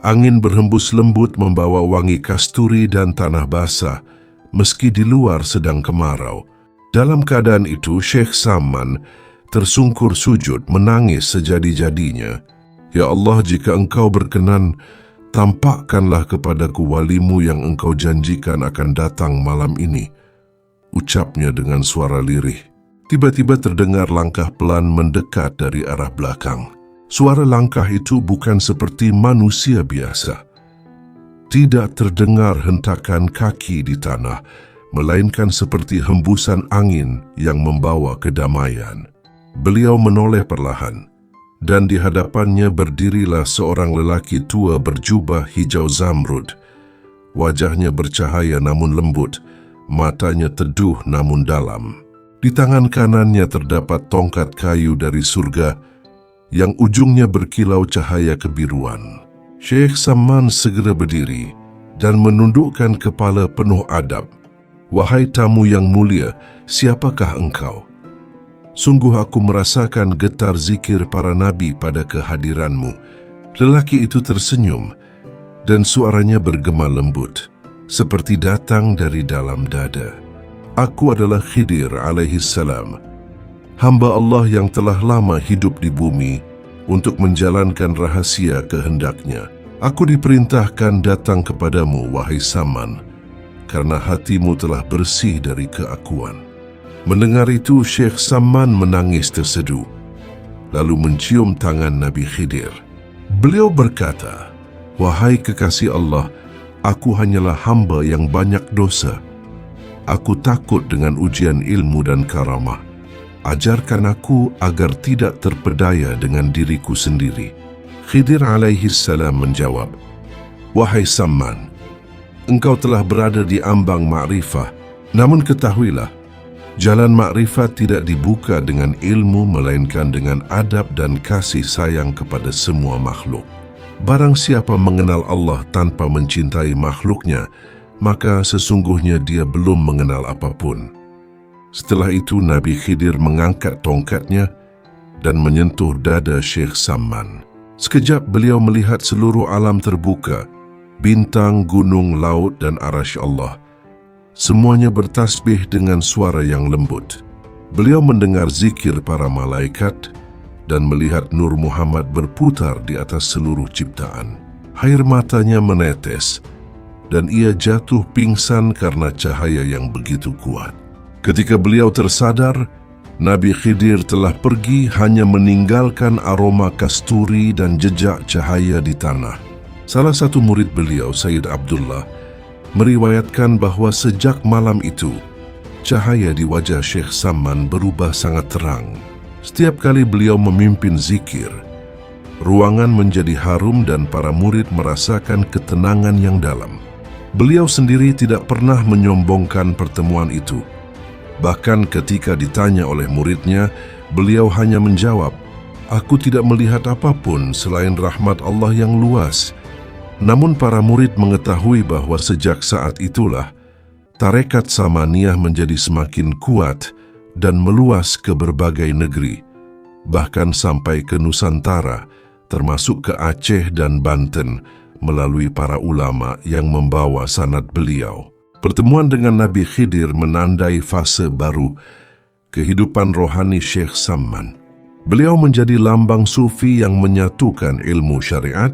Angin berhembus lembut membawa wangi kasturi dan tanah basah, meski di luar sedang kemarau. Dalam keadaan itu, Syekh Samman tersungkur sujud menangis sejadi-jadinya. "Ya Allah, jika Engkau berkenan, tampakkanlah kepadaku walimu yang Engkau janjikan akan datang malam ini," ucapnya dengan suara lirih. Tiba-tiba terdengar langkah pelan mendekat dari arah belakang. Suara langkah itu bukan seperti manusia biasa. Tidak terdengar hentakan kaki di tanah, melainkan seperti hembusan angin yang membawa kedamaian. Beliau menoleh perlahan, dan di hadapannya berdirilah seorang lelaki tua berjubah hijau zamrud. Wajahnya bercahaya namun lembut, matanya teduh namun dalam. Di tangan kanannya terdapat tongkat kayu dari surga yang ujungnya berkilau cahaya kebiruan. Syekh Samman segera berdiri dan menundukkan kepala penuh adab. "Wahai tamu yang mulia, siapakah engkau? Sungguh aku merasakan getar zikir para nabi pada kehadiranmu." Lelaki itu tersenyum dan suaranya bergema lembut, seperti datang dari dalam dada. "Aku adalah Khidir alaihi salam, hamba Allah yang telah lama hidup di bumi untuk menjalankan rahasia kehendaknya. Aku diperintahkan datang kepadamu, wahai Samman, karena hatimu telah bersih dari keakuan." Mendengar itu, Syekh Samman menangis terseduh, lalu mencium tangan Nabi Khidir. Beliau berkata, "Wahai kekasih Allah, aku hanyalah hamba yang banyak dosa. Aku takut dengan ujian ilmu dan karamah. Ajarkan aku agar tidak terpedaya dengan diriku sendiri." Khidir alaihi salam menjawab, "Wahai Samman, engkau telah berada di ambang ma'rifah. Namun ketahuilah, jalan makrifat tidak dibuka dengan ilmu melainkan dengan adab dan kasih sayang kepada semua makhluk. Barang siapa mengenal Allah tanpa mencintai makhluknya, maka sesungguhnya dia belum mengenal apapun." Setelah itu Nabi Khidir mengangkat tongkatnya dan menyentuh dada Syekh Samman. Sekejap beliau melihat seluruh alam terbuka, bintang, gunung, laut dan arasy Allah. Semuanya bertasbih dengan suara yang lembut. Beliau mendengar zikir para malaikat dan melihat Nur Muhammad berputar di atas seluruh ciptaan. Air matanya menetes dan ia jatuh pingsan karena cahaya yang begitu kuat. Ketika beliau tersadar, Nabi Khidir telah pergi hanya meninggalkan aroma kasturi dan jejak cahaya di tanah. Salah satu murid beliau, Sayyid Abdullah, meriwayatkan bahwa sejak malam itu, cahaya di wajah Syekh Samman berubah sangat terang. Setiap kali beliau memimpin zikir, ruangan menjadi harum dan para murid merasakan ketenangan yang dalam. Beliau sendiri tidak pernah menyombongkan pertemuan itu. Bahkan ketika ditanya oleh muridnya, beliau hanya menjawab, "Aku tidak melihat apapun selain rahmat Allah yang luas." Namun para murid mengetahui bahwa sejak saat itulah, tarekat Samaniyah menjadi semakin kuat dan meluas ke berbagai negeri, bahkan sampai ke Nusantara, termasuk ke Aceh dan Banten, melalui para ulama yang membawa sanad beliau. Pertemuan dengan Nabi Khidir menandai fase baru kehidupan rohani Syekh Samman. Beliau menjadi lambang sufi yang menyatukan ilmu syariat,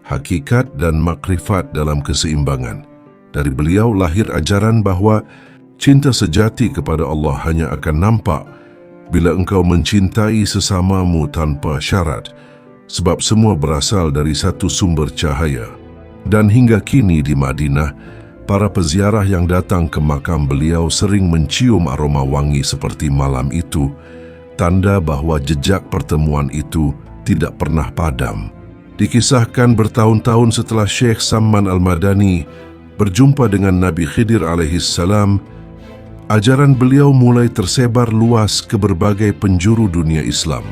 hakikat dan makrifat dalam keseimbangan. Dari beliau lahir ajaran bahwa cinta sejati kepada Allah hanya akan nampak bila engkau mencintai sesamamu tanpa syarat, sebab semua berasal dari satu sumber cahaya. Dan hingga kini di Madinah, para peziarah yang datang ke makam beliau sering mencium aroma wangi seperti malam itu, tanda bahwa jejak pertemuan itu tidak pernah padam. Dikisahkan bertahun-tahun setelah Syekh Samman Al-Madani berjumpa dengan Nabi Khidir alaihi salam, ajaran beliau mulai tersebar luas ke berbagai penjuru dunia Islam.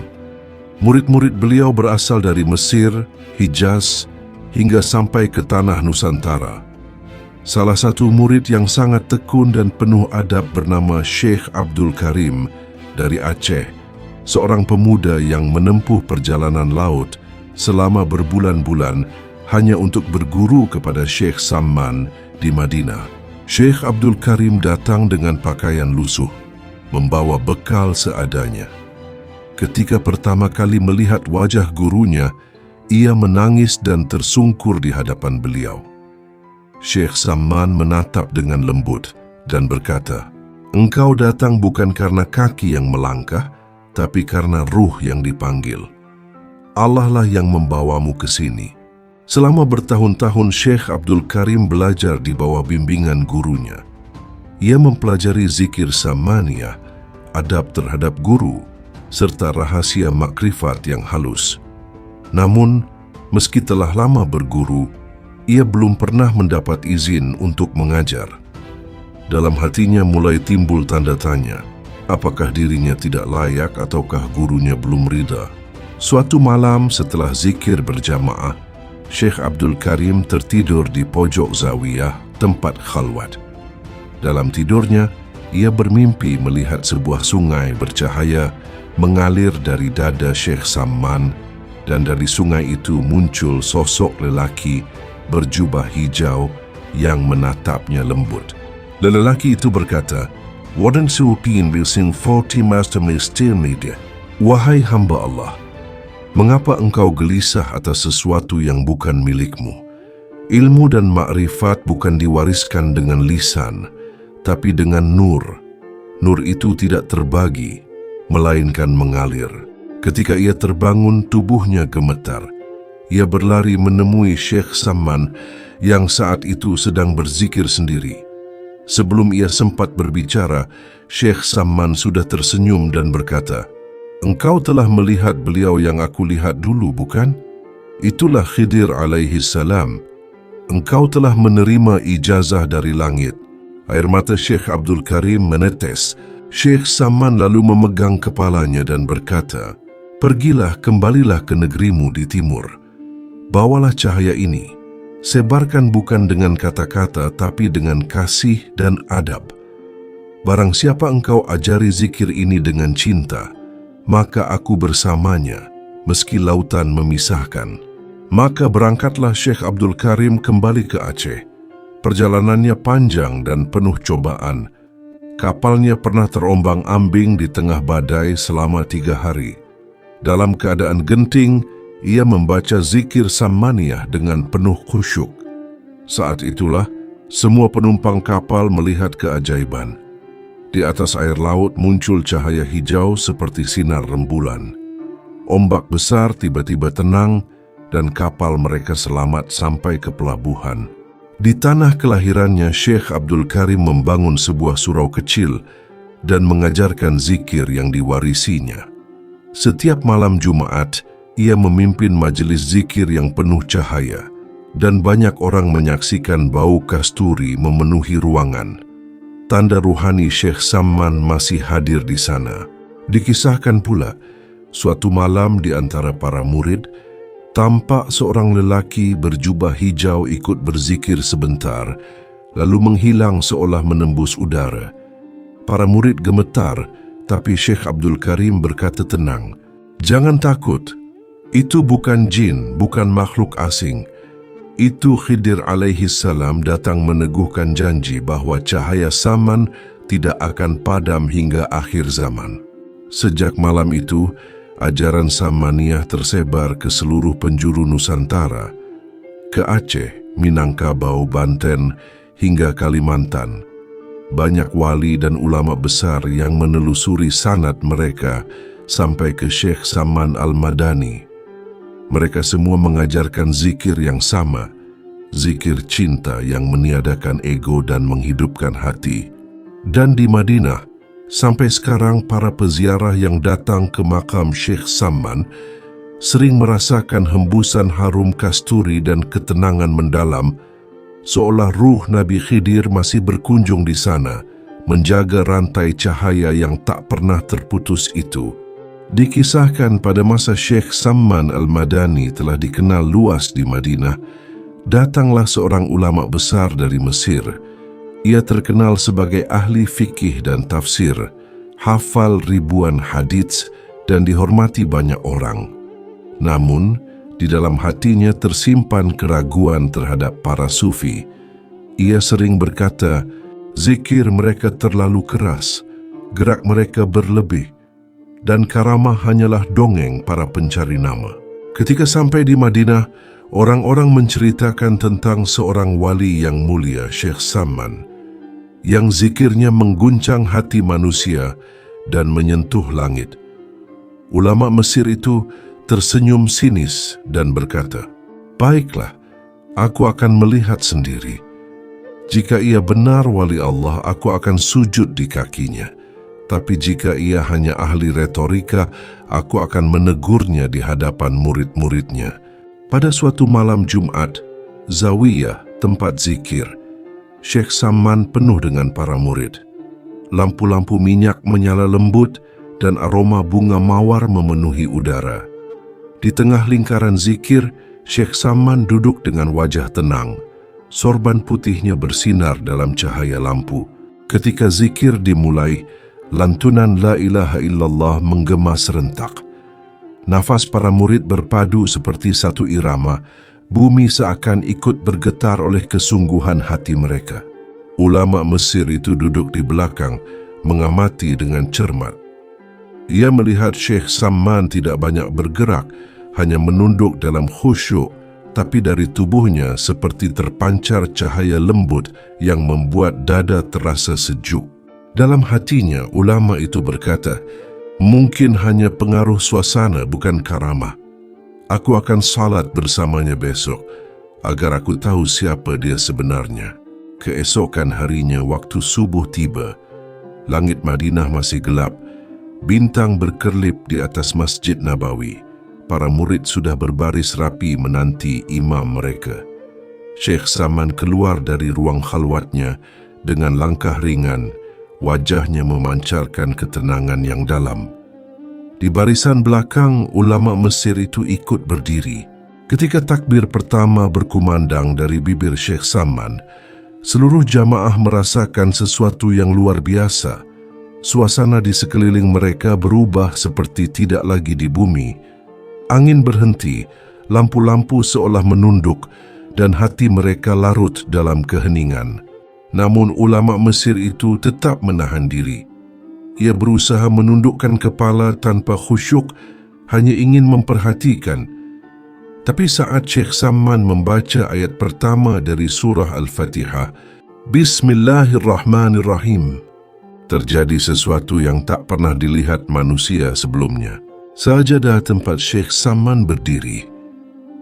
Murid-murid beliau berasal dari Mesir, Hijaz, hingga sampai ke tanah Nusantara. Salah satu murid yang sangat tekun dan penuh adab bernama Syekh Abdul Karim dari Aceh, seorang pemuda yang menempuh perjalanan laut selama berbulan-bulan hanya untuk berguru kepada Syekh Samman di Madinah. Syekh Abdul Karim datang dengan pakaian lusuh, membawa bekal seadanya. Ketika pertama kali melihat wajah gurunya, ia menangis dan tersungkur di hadapan beliau. Syekh Samman menatap dengan lembut dan berkata, "Engkau datang bukan karena kaki yang melangkah, tapi karena ruh yang dipanggil. Allah lah yang membawamu ke sini." Selama bertahun-tahun Syekh Abdul Karim belajar di bawah bimbingan gurunya. Ia mempelajari zikir Samaniyah, adab terhadap guru, serta rahasia makrifat yang halus. Namun, meski telah lama berguru, ia belum pernah mendapat izin untuk mengajar. Dalam hatinya mulai timbul tanda tanya, Apakah dirinya tidak layak ataukah gurunya belum rida? Suatu malam setelah zikir berjamaah, Syekh Abdul Karim tertidur di pojok zawiyah tempat khalwat. Dalam tidurnya, ia bermimpi melihat sebuah sungai bercahaya mengalir dari dada Syekh Samman, dan dari sungai itu muncul sosok lelaki berjubah hijau yang menatapnya lembut. Lelaki itu berkata, "Wadan suupin bilsing 40 master mistir media. Wahai hamba Allah, mengapa engkau gelisah atas sesuatu yang bukan milikmu? Ilmu dan makrifat bukan diwariskan dengan lisan, tapi dengan nur. Nur itu tidak terbagi, melainkan mengalir." Ketika ia terbangun, tubuhnya gemetar. Ia berlari menemui Syekh Samman yang saat itu sedang berzikir sendiri. Sebelum ia sempat berbicara, Syekh Samman sudah tersenyum dan berkata, "Engkau telah melihat beliau yang aku lihat dulu, bukan? Itulah Khidir alaihi salam. Engkau telah menerima ijazah dari langit." Air mata Syekh Abdul Karim menetes. Syekh Samman lalu memegang kepalanya dan berkata, "Pergilah, kembalilah ke negerimu di timur. Bawalah cahaya ini. Sebarkan bukan dengan kata-kata, tapi dengan kasih dan adab. Barang siapa engkau ajari zikir ini dengan cinta, maka aku bersamanya, meski lautan memisahkan." Maka berangkatlah Syekh Abdul Karim kembali ke Aceh. Perjalanannya panjang dan penuh cobaan. Kapalnya pernah terombang-ambing di tengah badai selama 3 hari. Dalam keadaan genting, ia membaca zikir Sammaniyah dengan penuh khusyuk. Saat itulah, semua penumpang kapal melihat keajaiban. Di atas air laut muncul cahaya hijau seperti sinar rembulan. Ombak besar tiba-tiba tenang dan kapal mereka selamat sampai ke pelabuhan. Di tanah kelahirannya, Syekh Abdul Karim membangun sebuah surau kecil dan mengajarkan zikir yang diwarisinya. Setiap malam Jumat, ia memimpin majelis zikir yang penuh cahaya, dan banyak orang menyaksikan bau kasturi memenuhi ruangan. Tanda ruhani Syekh Samman masih hadir di sana. Dikisahkan pula, suatu malam di antara para murid, tampak seorang lelaki berjubah hijau ikut berzikir sebentar, lalu menghilang seolah menembus udara. Para murid gemetar, tapi Syekh Abdul Karim berkata tenang, "Jangan takut. Itu bukan jin, bukan makhluk asing. Itu Khidir alaihi salam datang meneguhkan janji bahwa cahaya Samman tidak akan padam hingga akhir zaman." Sejak malam itu, ajaran Sammaniyah tersebar ke seluruh penjuru Nusantara, ke Aceh, Minangkabau, Banten, hingga Kalimantan. Banyak wali dan ulama besar yang menelusuri sanad mereka sampai ke Syekh Samman Al-Madani. Mereka semua mengajarkan zikir yang sama, zikir cinta yang meniadakan ego dan menghidupkan hati. Dan di Madinah, sampai sekarang para peziarah yang datang ke makam Syekh Samman sering merasakan hembusan harum kasturi dan ketenangan mendalam, seolah ruh Nabi Khidir masih berkunjung di sana, menjaga rantai cahaya yang tak pernah terputus itu. Dikisahkan pada masa Syekh Samman Al-Madani telah dikenal luas di Madinah, datanglah seorang ulama besar dari Mesir. Ia terkenal sebagai ahli fikih dan tafsir, hafal ribuan hadits dan dihormati banyak orang. Namun, di dalam hatinya tersimpan keraguan terhadap para sufi. Ia sering berkata, zikir mereka terlalu keras, gerak mereka berlebih, dan karamah hanyalah dongeng para pencari nama. Ketika sampai di Madinah, orang-orang menceritakan tentang seorang wali yang mulia, Syekh Samman, yang zikirnya mengguncang hati manusia dan menyentuh langit. Ulama Mesir itu tersenyum sinis dan berkata, "Baiklah, aku akan melihat sendiri. Jika ia benar wali Allah, aku akan sujud di kakinya. Tapi jika ia hanya ahli retorika, aku akan menegurnya di hadapan murid-muridnya." Pada suatu malam Jumat, zawiyah, tempat zikir, Syekh Samman penuh dengan para murid. lampu-lampu minyak menyala lembut dan aroma bunga mawar memenuhi udara. Di tengah lingkaran zikir, Syekh Samman duduk dengan wajah tenang. Sorban putihnya bersinar dalam cahaya lampu. Ketika zikir dimulai, lantunan La ilaha illallah menggema serentak. Nafas para murid berpadu seperti satu irama. Bumi seakan ikut bergetar oleh kesungguhan hati mereka. Ulama Mesir itu duduk di belakang, mengamati dengan cermat. Ia melihat Syekh Samman tidak banyak bergerak, hanya menunduk dalam khusyuk, tapi dari tubuhnya seperti terpancar cahaya lembut yang membuat dada terasa sejuk. Dalam hatinya, ulama itu berkata, mungkin hanya pengaruh suasana, bukan karamah. Aku akan salat bersamanya besok, agar aku tahu siapa dia sebenarnya. Keesokan harinya waktu subuh tiba, langit Madinah masih gelap, bintang berkerlip di atas Masjid Nabawi. Para murid sudah berbaris rapi menanti imam mereka. Syekh Samman keluar dari ruang khalwatnya dengan langkah ringan, wajahnya memancarkan ketenangan yang dalam. Di barisan belakang, ulama Mesir itu ikut berdiri. Ketika takbir pertama berkumandang dari bibir Syekh Samman, seluruh jamaah merasakan sesuatu yang luar biasa. Suasana di sekeliling mereka berubah seperti tidak lagi di bumi. Angin berhenti, lampu-lampu seolah menunduk, dan hati mereka larut dalam keheningan. Namun ulama Mesir itu tetap menahan diri. Ia berusaha menundukkan kepala tanpa khusyuk, hanya ingin memperhatikan. Tapi saat Syekh Samman membaca ayat pertama dari surah Al-Fatihah, Bismillahirrahmanirrahim, terjadi sesuatu yang tak pernah dilihat manusia sebelumnya. Sajadah tempat Syekh Samman berdiri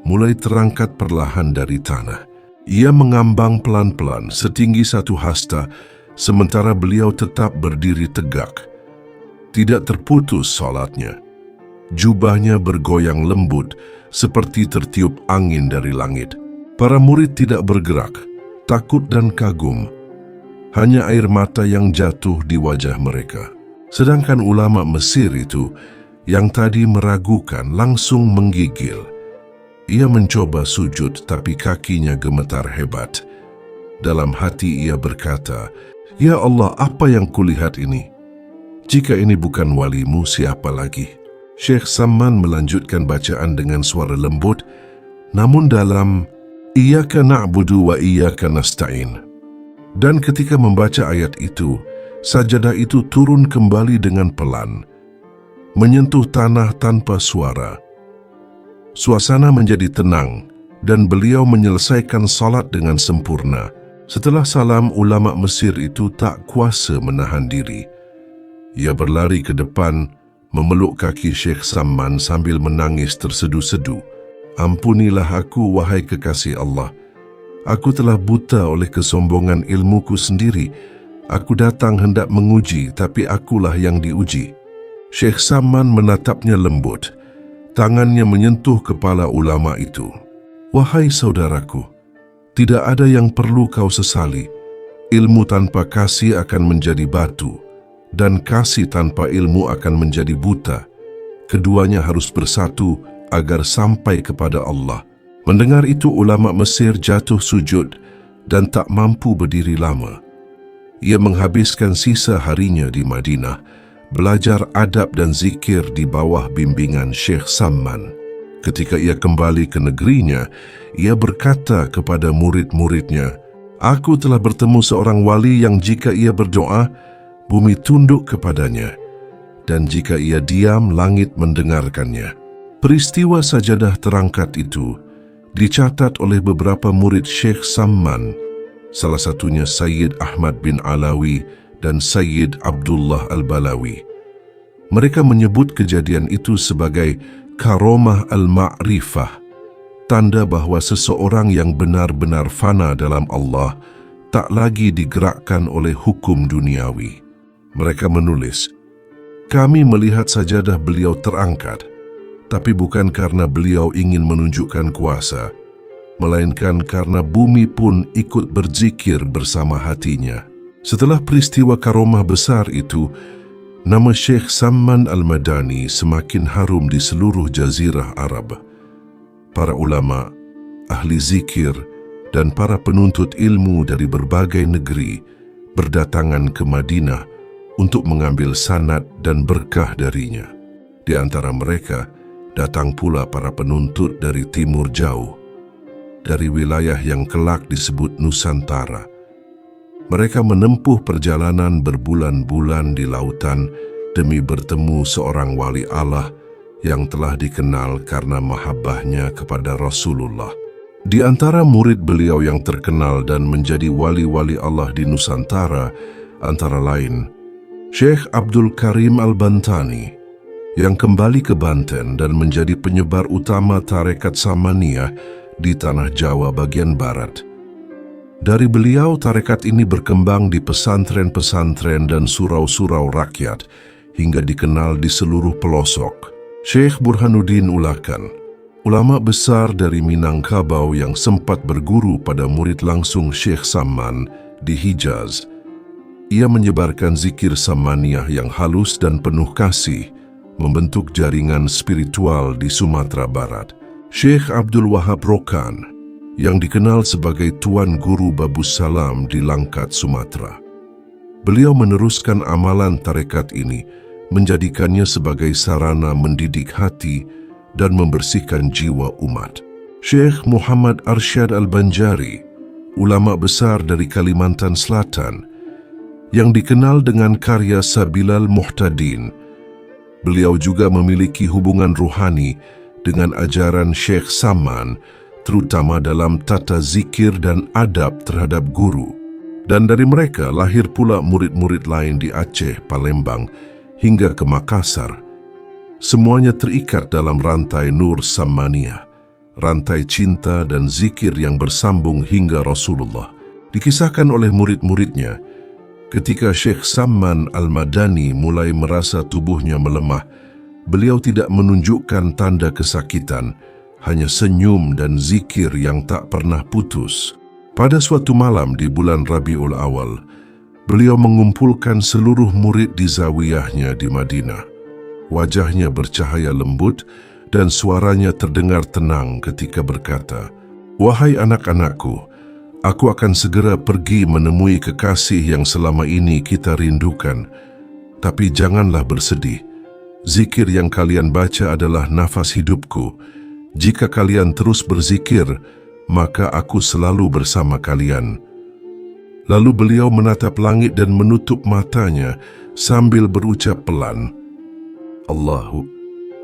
mulai terangkat perlahan dari tanah. Ia mengambang pelan-pelan setinggi satu hasta, sementara beliau tetap berdiri tegak. Tidak terputus salatnya. Jubahnya bergoyang lembut seperti tertiup angin dari langit. Para murid tidak bergerak, takut dan kagum. Hanya air mata yang jatuh di wajah mereka. Sedangkan ulama Mesir itu yang tadi meragukan langsung menggigil. Ia mencoba sujud tapi kakinya gemetar hebat. Dalam hati ia berkata, Ya Allah, apa yang kulihat ini? Jika ini bukan walimu, siapa lagi? Syekh Samman melanjutkan bacaan dengan suara lembut, namun dalam, Iyyaka na'budu wa iyyaka nasta'in. Dan ketika membaca ayat itu, sajadah itu turun kembali dengan pelan, menyentuh tanah tanpa suara. Suasana menjadi tenang dan beliau menyelesaikan salat dengan sempurna. Setelah salam, ulama Mesir itu tak kuasa menahan diri. Ia berlari ke depan, memeluk kaki Syekh Samman sambil menangis tersedu-sedu. Ampunilah aku, wahai kekasih Allah. Aku telah buta oleh kesombongan ilmuku sendiri. Aku datang hendak menguji, tapi akulah yang diuji. Syekh Samman menatapnya lembut. Tangannya menyentuh kepala ulama itu. Wahai saudaraku, tidak ada yang perlu kau sesali. Ilmu tanpa kasih akan menjadi batu, dan kasih tanpa ilmu akan menjadi buta. Keduanya harus bersatu agar sampai kepada Allah. Mendengar itu, ulama Mesir jatuh sujud dan tak mampu berdiri lama. Ia menghabiskan sisa harinya di Madinah, belajar adab dan zikir di bawah bimbingan Syekh Samman. Ketika ia kembali ke negerinya, ia berkata kepada murid-muridnya, Aku telah bertemu seorang wali yang jika ia berdoa, bumi tunduk kepadanya, dan jika ia diam, langit mendengarkannya. Peristiwa sajadah terangkat itu dicatat oleh beberapa murid Syekh Samman, salah satunya Sayyid Ahmad bin Alawi dan Sayyid Abdullah Al-Balawi. Mereka menyebut kejadian itu sebagai karamah al-ma'rifah, tanda bahwa seseorang yang benar-benar fana dalam Allah tak lagi digerakkan oleh hukum duniawi. Mereka menulis, Kami melihat sajadah beliau terangkat, tapi bukan karena beliau ingin menunjukkan kuasa, melainkan karena bumi pun ikut berzikir bersama hatinya. Setelah peristiwa karomah besar itu, nama Syekh Samman Al-Madani semakin harum di seluruh jazirah Arab. Para ulama, ahli zikir, dan para penuntut ilmu dari berbagai negeri berdatangan ke Madinah untuk mengambil sanad dan berkah darinya. Di antara mereka, datang pula para penuntut dari timur jauh, dari wilayah yang kelak disebut Nusantara. Mereka menempuh perjalanan berbulan-bulan di lautan demi bertemu seorang wali Allah yang telah dikenal karena mahabbahnya kepada Rasulullah. Di antara murid beliau yang terkenal dan menjadi wali-wali Allah di Nusantara, antara lain Syekh Abdul Karim Al-Bantani, yang kembali ke Banten dan menjadi penyebar utama tarekat Samaniyah di tanah Jawa bagian barat. Dari beliau, tarekat ini berkembang di pesantren-pesantren dan surau-surau rakyat hingga dikenal di seluruh pelosok. Syekh Burhanuddin Ulakan, ulama besar dari Minangkabau yang sempat berguru pada murid langsung Syekh Samman di Hijaz. Ia menyebarkan zikir Samaniyah yang halus dan penuh kasih, membentuk jaringan spiritual di Sumatera Barat. Syekh Abdul Wahab Rokan, yang dikenal sebagai Tuan Guru Babus Salam di Langkat, Sumatera. Beliau meneruskan amalan tarekat ini, menjadikannya sebagai sarana mendidik hati dan membersihkan jiwa umat. Syekh Muhammad Arsyad Al-Banjari, ulama besar dari Kalimantan Selatan, yang dikenal dengan karya Sabilal Muhtadin. Beliau juga memiliki hubungan ruhani dengan ajaran Syekh Samman, terutama dalam tata zikir dan adab terhadap guru. Dan dari mereka lahir pula murid-murid lain di Aceh, Palembang, hingga ke Makassar. Semuanya terikat dalam rantai Nur Samaniyah, rantai cinta dan zikir yang bersambung hingga Rasulullah. Dikisahkan oleh murid-muridnya, ketika Syekh Samman Al-Madani mulai merasa tubuhnya melemah, beliau tidak menunjukkan tanda kesakitan, hanya senyum dan zikir yang tak pernah putus. Pada suatu malam di bulan Rabiul Awal, beliau mengumpulkan seluruh murid di zawiyahnya di Madinah. Wajahnya bercahaya lembut dan suaranya terdengar tenang ketika berkata, "Wahai anak-anakku, aku akan segera pergi menemui kekasih yang selama ini kita rindukan. Tapi janganlah bersedih. Zikir yang kalian baca adalah nafas hidupku. Jika kalian terus berzikir, maka aku selalu bersama kalian." Lalu beliau menatap langit dan menutup matanya sambil berucap pelan, "Allahu,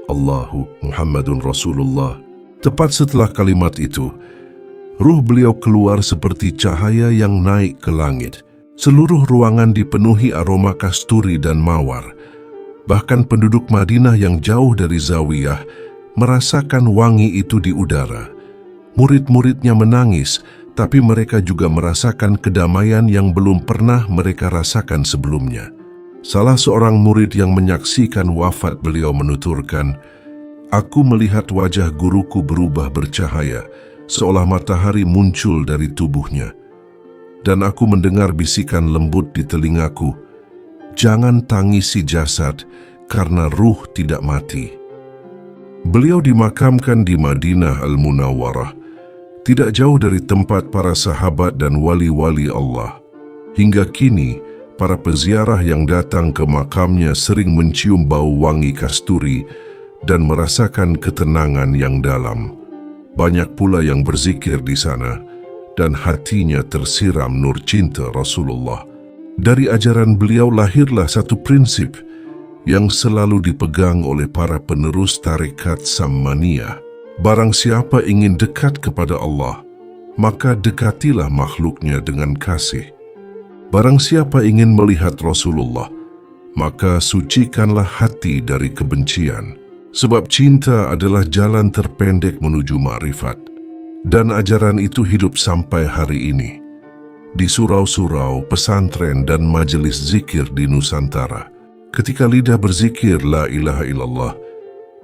Allahu, Muhammadun Rasulullah." Tepat setelah kalimat itu, ruh beliau keluar seperti cahaya yang naik ke langit. Seluruh ruangan dipenuhi aroma kasturi dan mawar. Bahkan penduduk Madinah yang jauh dari zawiyah merasakan wangi itu di udara. Murid-muridnya menangis, tapi mereka juga merasakan kedamaian yang belum pernah mereka rasakan sebelumnya. Salah seorang murid yang menyaksikan wafat beliau menuturkan, "Aku melihat wajah guruku berubah bercahaya, seolah matahari muncul dari tubuhnya. Dan aku mendengar bisikan lembut di telingaku, 'Jangan tangisi jasad, karena ruh tidak mati.'" Beliau dimakamkan di Madinah Al-Munawwarah, tidak jauh dari tempat para sahabat dan wali-wali Allah. Hingga kini, para peziarah yang datang ke makamnya sering mencium bau wangi kasturi dan merasakan ketenangan yang dalam. Banyak pula yang berzikir di sana, dan hatinya tersiram nur cinta Rasulullah. Dari ajaran beliau lahirlah satu prinsip yang selalu dipegang oleh para penerus tarekat Samaniyah. Barang siapa ingin dekat kepada Allah, maka dekatilah makhluknya dengan kasih. Barang siapa ingin melihat Rasulullah, maka sucikanlah hati dari kebencian. Sebab cinta adalah jalan terpendek menuju ma'rifat. Dan ajaran itu hidup sampai hari ini. Di surau-surau, pesantren, dan majelis zikir di Nusantara. Ketika lidah berzikir la ilaha illallah,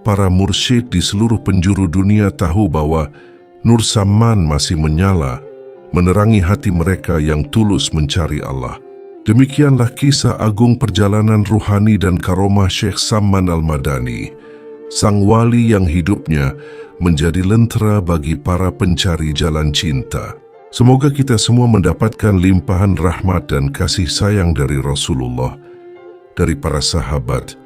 para mursyid di seluruh penjuru dunia tahu bahwa Nur Samman masih menyala, menerangi hati mereka yang tulus mencari Allah. Demikianlah kisah agung perjalanan ruhani dan karomah Syekh Samman Al-Madani, sang wali yang hidupnya menjadi lentera bagi para pencari jalan cinta. Semoga kita semua mendapatkan limpahan rahmat dan kasih sayang dari Rasulullah, dari para sahabat,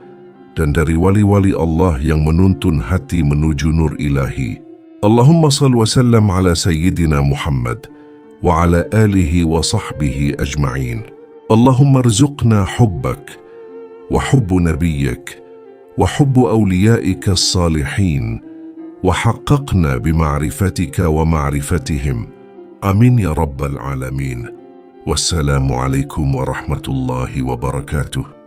dan dari wali-wali Allah yang menuntun hati menuju nur ilahi. Allahumma salli wa sallam ala Sayyidina Muhammad wa ala alihi wa sahbihi ajma'in. Allahumma rzuqna hubbak wa hubbu nabiyyik wa hubbu awliyaika as-salihin wa haqqaqna bima'rifatika wa ma'rifatihim. Amin ya rabbal alamin. Wassalamu alaikum warahmatullahi wabarakatuh.